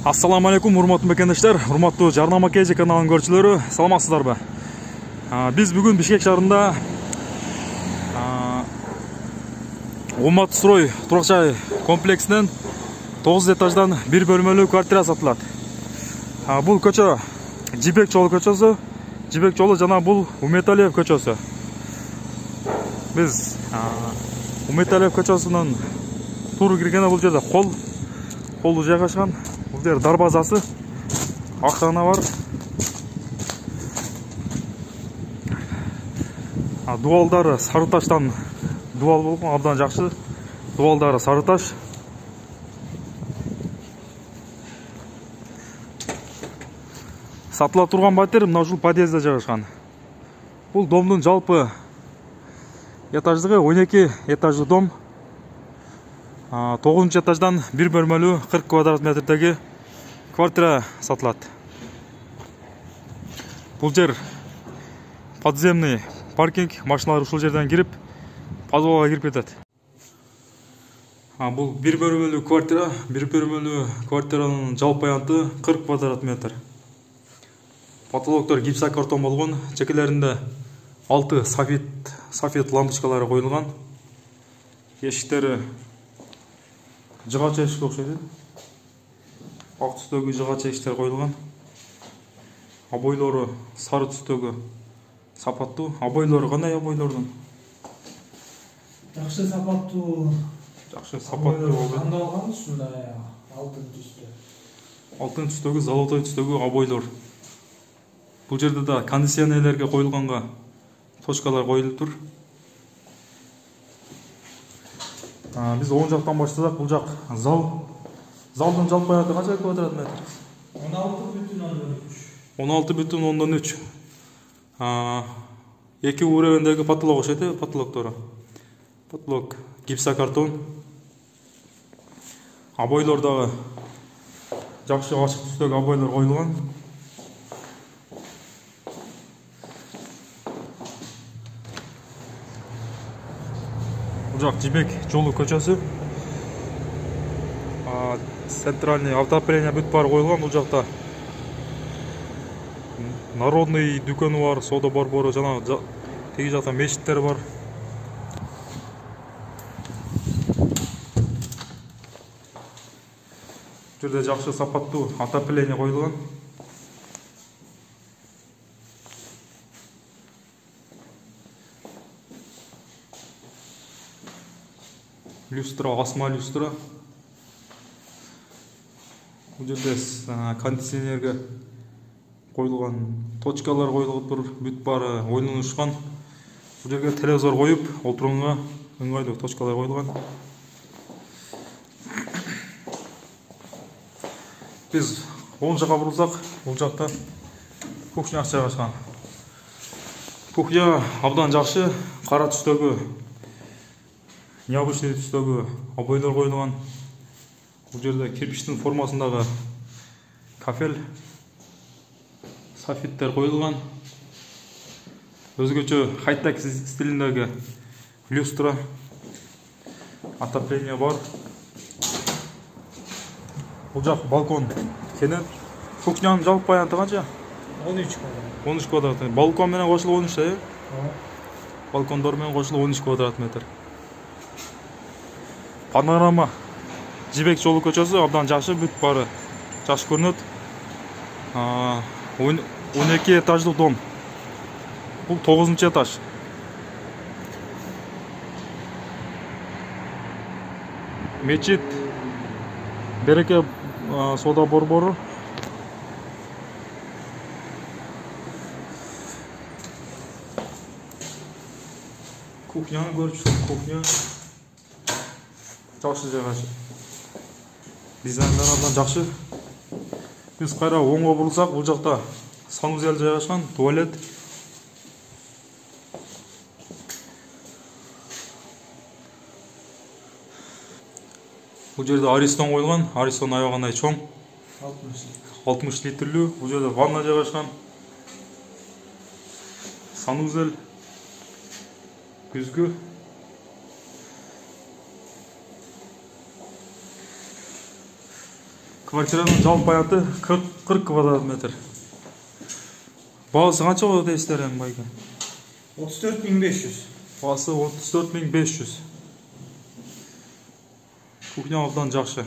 Assalamu alaikum, урматтуу мекендештер, урматтуу Жарнама KG каналынын көрүүчүлөрү, саламатсыздарбы? Биз бүгүн Бишкек шаарында Умат строй турак жай комплексинен 9 этаждан бир бөлмөлүү квартира сатылат. Бул көчө Жибек жолу көчөсү, Жибек жолу жана бул Уметалиев көчөсү. Биз Уметалиев көчөсүнөн туура киргенде бул жерде колду жайгашкан. Бул жер дарбазасы, акчана бар. Дуалдары сары таштан дуал болгон, абдан жакшы. Дуалдары сары таш. Сатыла турган батер мына ушул подъездде жайгашкан. Бул домдун жалпы этаждыгы 12 этаждуу дом. 9 этаждан бир бөлмөлүү 40 квадрат метрдеги квартира сатылат. Бул жер подземный паркинг, машиналар ушул жерден кирип, подвалга кирип кетет. Бул бир бөлмөлүү квартира, бир бөлмөлүү квартиранын жалпы аянты 40 квадрат метр. Потолоктор гипсокартон болгон, чекелеринде 6 софит лампочкалары коюлган. Эшиктери жыгача эшикке окшойт. Ак түстөгү жыгача эшиктер коюлган. Обойлору сары түстөгү сапаттуу. Обойлору кандай обойлордун? Жакшы сапаттуу. Жакшы сапаттуу болду. Кандалган ушундай алтын түстө. Алтын түстөгү, золотой түстөгү обойлор. Бул жерде да кондиционерлерге коюлганга точкалар коюлуп тур. Биз оң жактан баштасак, бул жак зал. Залдын жалпы аянты канча квадрат метр? 16,3. 16,3. Эки уровендеги потолок окшойт, потолоктору. Потолок гипсокартон. Обойлор дагы жакшы ачык түстөгү обойлор коюлган. Бул жак Жибек жолу көчөсү. Центральный отопление бүт бар коюлган. Бул жакта народный дүкөнү бар, соода борбору, жана теги жакта мечиттер бар. Бул жерде жакшы сапаттуу отопление коюлган. Люстра, асма люстра. Бул жерде кондиционерге коюлган точкалар коюлуп тур, бүт баары ойлонушкан. Бул жерге телевизор коюп, отурганга ыңгайлуу точкалар коюлган. Биз оң жакка бурулсак, бул жакта кухня жайгашкан. Кухня абдан жакшы, кара түстөгү, необычный түстөгү обойлор коюлган. Бул жерде кирпичтин формасындагы кафель, софиттер коюлган. Өзгөчө хай-тек стилиндеги люстра, отопление бар. Бул жак балкон кенен. Кухнянын жалпы аянты канча? 13 квадрат. 13 квадрат метр. Балкон менен кошулуп 13 да, балкондор менен кошулуп 13 квадрат метр. Панорама Жибек жолу көчөсү абдан жакшы, бүт баары жакшы көрүнөт. 12 этаждуу дом. Бул 9 этаж. Мечит, Береке соода борбору. Кухняны көрүшүп, кухня жакшы жайгашып. Дизайндар абдан жакшы. Биз кайра оңго бурулсак, бул жакта санузел жайгашкан, туалет. Бул жерде Аристон коюлган, Аристон аябагандай чоң. 60 литрлүү. Бул жерде ванна жайгашкан. Санузел, күзгү. Квартиранын жалпы аяты 40 квадрат метр. Бағасы қанша болады дейсіздер эми байке? 34.500. Бағасы 34.500. Кухня абдан жакшы.